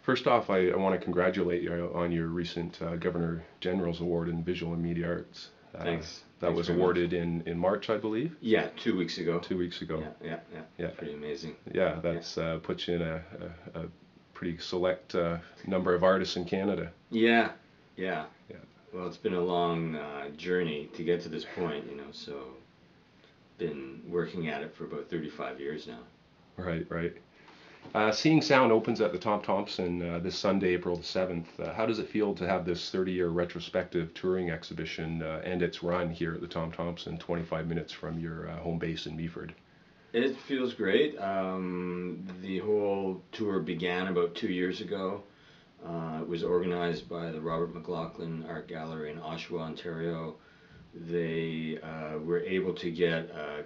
First off, I want to congratulate you on your recent Governor General's Award in Visual and Media Arts. Thanks. That Thanks was very much. awarded in March, I believe. Yeah, 2 weeks ago. 2 weeks ago. Yeah. Yeah, Pretty amazing. yeah, Yeah. that's puts you in a pretty select number of artists in Canada. Yeah, yeah. Yeah, Well, it's been a long journey to get to this point, so been working at it for about 35 years now. right, right. Seeing Sound opens at the Tom Thomson this Sunday, April the 7th. How does it feel to have this 30-year retrospective touring exhibition end its run here at the Tom Thomson, 25 minutes from your home base in Meaford? It feels great. The whole tour began about 2 years ago. It was organized by the Robert McLaughlin Art Gallery in Oshawa, Ontario. They were able to get a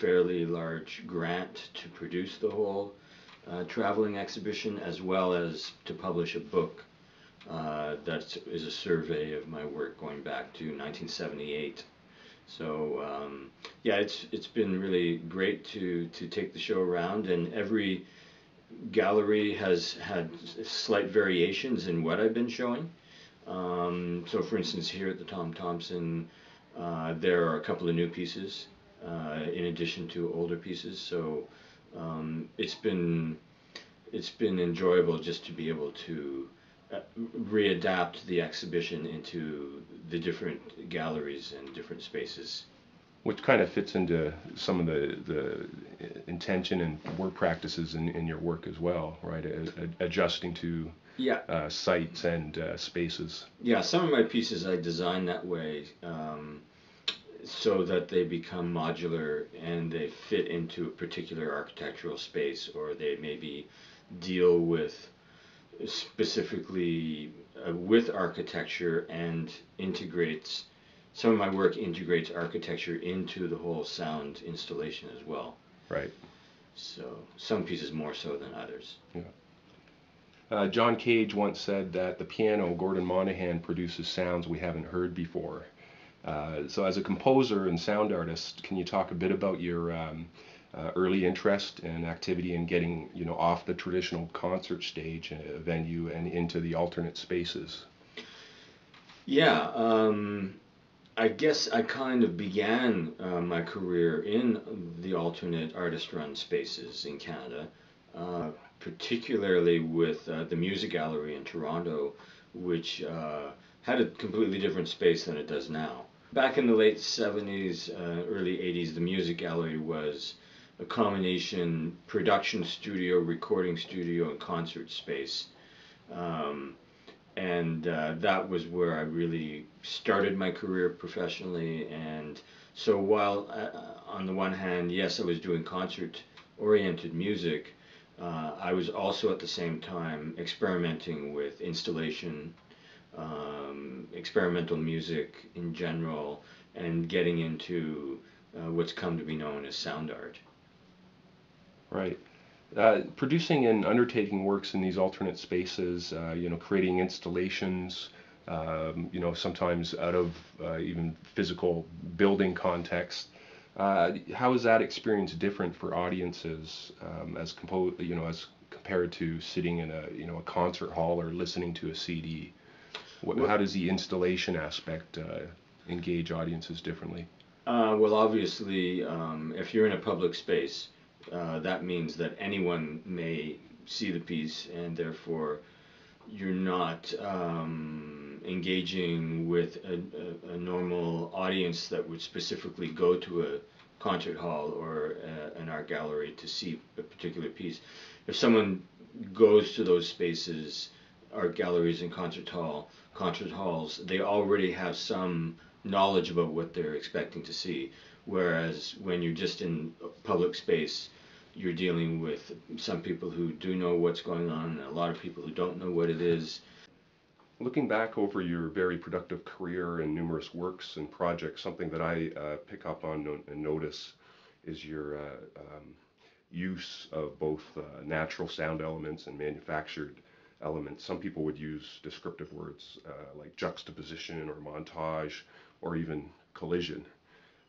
fairly large grant to produce the whole traveling exhibition, as well as to publish a book that is a survey of my work going back to 1978. So yeah, it's been really great to take the show around, and every gallery has had slight variations in what I've been showing. So for instance, here at the Tom Thomson, there are a couple of new pieces in addition to older pieces. So it's been enjoyable just to be able to readapt the exhibition into the different galleries and different spaces. Which kind of fits into some of the intention and work practices in your work as well, right? Adjusting to Yeah, sites and spaces. yeah. Some of my pieces I design that way, so that they become modular and they fit into a particular architectural space, or they maybe deal with specifically with architecture and integrates some of my work integrates architecture into the whole sound installation as well. Right. So some pieces more so than others. Yeah. John Cage once said that the piano, Gordon Monahan, produces sounds we haven't heard before. So as a composer and sound artist, can you talk a bit about your early interest and activity in getting, off the traditional concert stage venue and into the alternate spaces? Yeah, I guess I kind of began my career in the alternate artist-run spaces in Canada, particularly with the Music Gallery in Toronto, which had a completely different space than it does now. Back in the late 70s, early 80s, the Music Gallery was a combination production studio, recording studio, and concert space. And that was where I really started my career professionally. And so while on the one hand, yes, I was doing concert-oriented music, I was also at the same time experimenting with installation, experimental music in general, and getting into what's come to be known as sound art. Right. Producing and undertaking works in these alternate spaces, creating installations, sometimes out of even physical building context. How is that experience different for audiences as compared to sitting in a concert hall or listening to a CD? How does the installation aspect engage audiences differently? Well, obviously, if you're in a public space, that means that anyone may see the piece, and therefore you're not engaging with a normal audience that would specifically go to a concert hall or an art gallery to see a particular piece. If someone goes to those spaces, art galleries and concert halls, they already have some knowledge about what they're expecting to see. Whereas when you're just in public space, you're dealing with some people who do know what's going on and a lot of people who don't know what it is. Looking back over your very productive career and numerous works and projects, something that I pick up on and notice is your use of both natural sound elements and manufactured elements. Some people would use descriptive words like juxtaposition or montage or even collision.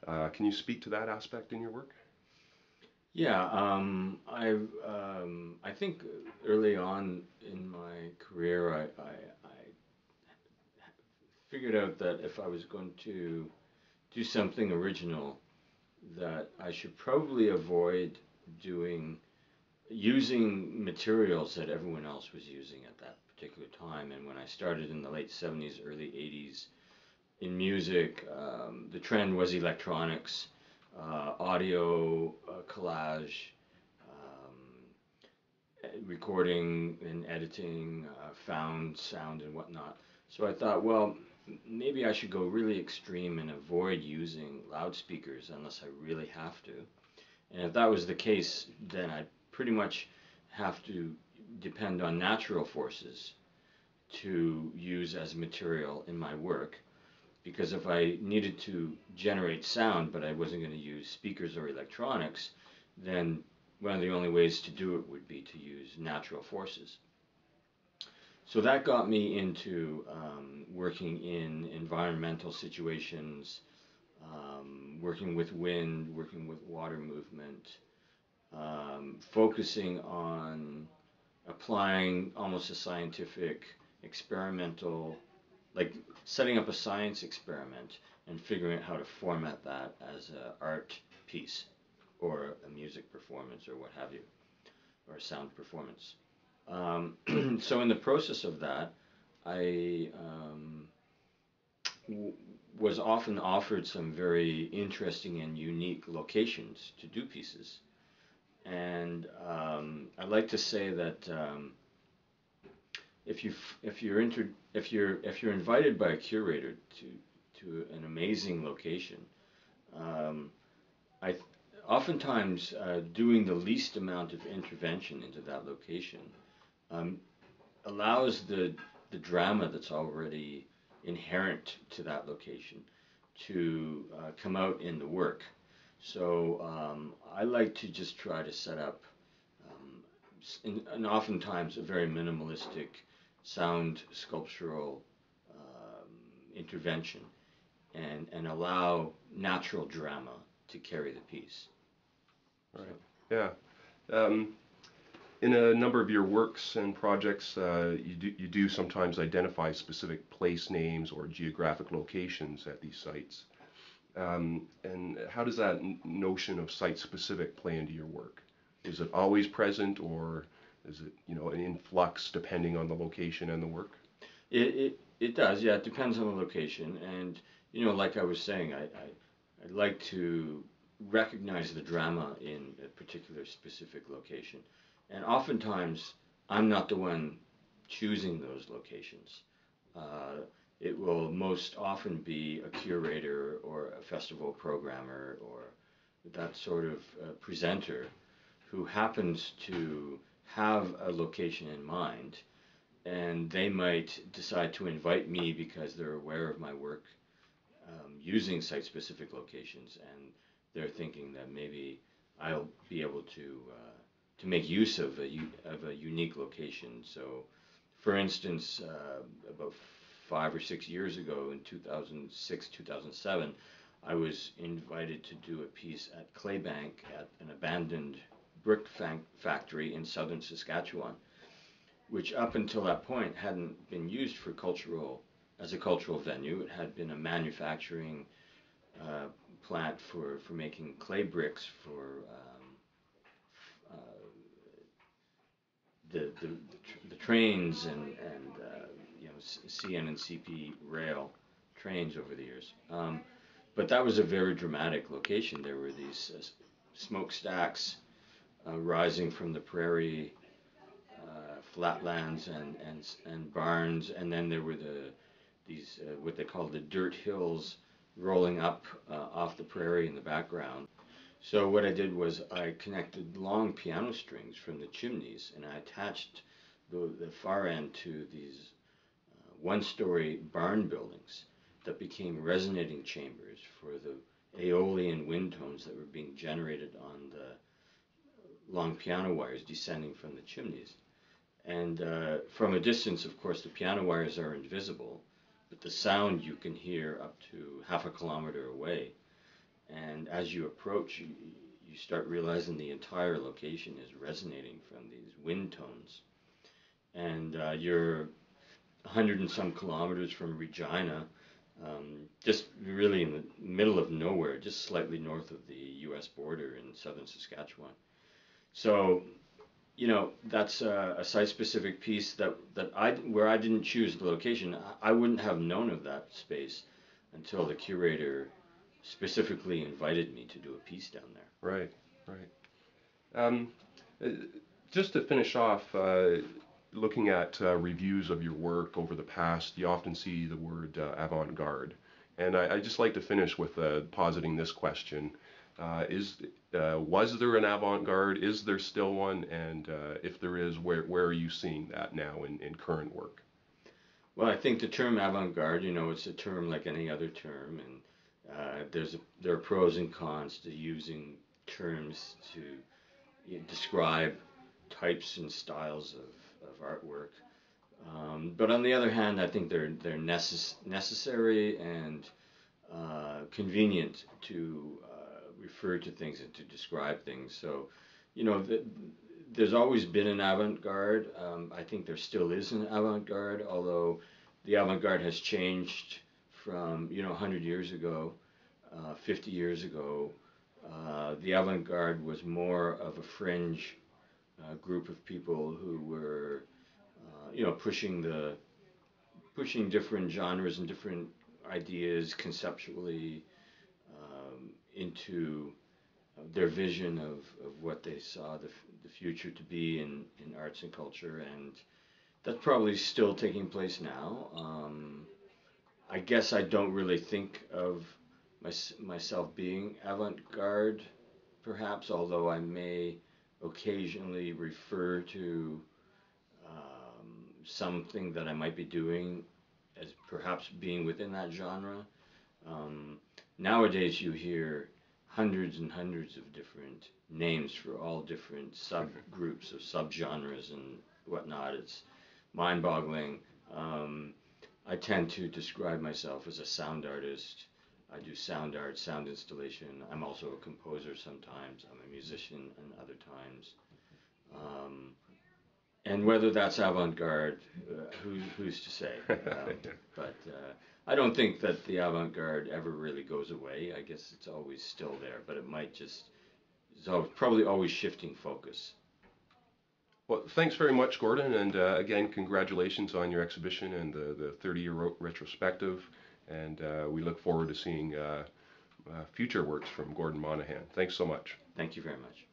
Can you speak to that aspect in your work? Yeah, I think early on in career, I figured out that if I was going to do something original, that I should probably avoid doing using materials that everyone else was using at that particular time. And when I started in the late 70s, early 80s in music, the trend was electronics, audio, collage, recording and editing, found sound and whatnot. So I thought, well, maybe I should go really extreme and avoid using loudspeakers unless I really have to. And if that was the case, then I'd pretty much have to depend on natural forces to use as material in my work. Because if I needed to generate sound, but I wasn't going to use speakers or electronics, then one of the only ways to do it would be to use natural forces. So that got me into working in environmental situations, working with wind, working with water movement, focusing on applying almost a scientific, experimental, like setting up a science experiment and figuring out how to format that as an art piece or a music performance or what have you, or a sound performance. So in the process of that, I was often offered some very interesting and unique locations to do pieces. And I like to say that if you're invited by a curator to an amazing location, um, I oftentimes doing the least amount of intervention into that location um, allows the drama that's already inherent to that location to come out in the work. So I like to just try to set up, and oftentimes a very minimalistic sound sculptural intervention, and allow natural drama to carry the piece. Right. Yeah. Um, in a number of your works and projects, you do sometimes identify specific place names or geographic locations at these sites. And how does that notion of site-specific play into your work? Is it always present, or is it, an influx depending on the location and the work? It does, yeah. It depends on the location, and like I was saying, I like to recognize the drama in a particular specific location, and oftentimes I'm not the one choosing those locations. Uh, it will most often be a curator or a festival programmer or that sort of presenter who happens to have a location in mind, and they might decide to invite me because they're aware of my work using site-specific locations, and they're thinking that maybe I'll be able to make use of a unique location. So, for instance, about 5 or 6 years ago, in 2006, 2007, I was invited to do a piece at Claybank at an abandoned brick factory in southern Saskatchewan, which up until that point hadn't been used for as a cultural venue. It had been a manufacturing plant for making clay bricks for uh, the trains and CN and CP rail trains over the years. But that was a very dramatic location. There were these smokestacks rising from the prairie flatlands and barns, and then there were these what they call the dirt hills rolling up off the prairie in the background. So what I did was I connected long piano strings from the chimneys, and I attached the far end to these one-story barn buildings that became resonating chambers for the aeolian wind tones that were being generated on the long piano wires descending from the chimneys. And from a distance, of course, the piano wires are invisible, but the sound you can hear up to half a kilometer away. And as you approach, you start realizing the entire location is resonating from these wind tones. and you're 100 and some kilometers from Regina, just really in the middle of nowhere, just slightly north of the U.S. border in southern Saskatchewan. So, that's a site-specific piece where I didn't choose the location. I wouldn't have known of that space until the curator specifically invited me to do a piece down there. Right, right. Um, uh, just to finish off, looking at reviews of your work over the past, you often see the word avant-garde. And I just like to finish with positing this question. Was there an avant-garde? Is there still one? And if there is, where are you seeing that now in current work? Well, I think the term avant-garde, it's a term like any other term, and there are pros and cons to using terms to describe types and styles of artwork. But on the other hand, I think they're necessary and convenient to refer to things and to describe things. So, there's always been an avant-garde. I think there still is an avant-garde, although the avant-garde has changed from 100 years ago, 50 years ago. The avant-garde was more of a fringe group of people who were, pushing different genres and different ideas conceptually into their vision of what they saw the future to be in arts and culture, and that's probably still taking place now. I guess I don't really think of myself being avant-garde, perhaps, although I may occasionally refer to something that I might be doing as perhaps being within that genre. Nowadays, you hear hundreds and hundreds of different names for all different subgroups of subgenres and whatnot. It's mind-boggling. I tend to describe myself as a sound artist. I do sound art, sound installation. I'm also a composer sometimes. I'm a musician and other times. And whether that's avant-garde, who's to say? But I don't think that the avant-garde ever really goes away. I guess it's always still there, but it might just, probably always shifting focus. Well, thanks very much, Gordon, and again, congratulations on your exhibition and the 30-year retrospective. And we look forward to seeing future works from Gordon Monahan. Thanks so much. Thank you very much.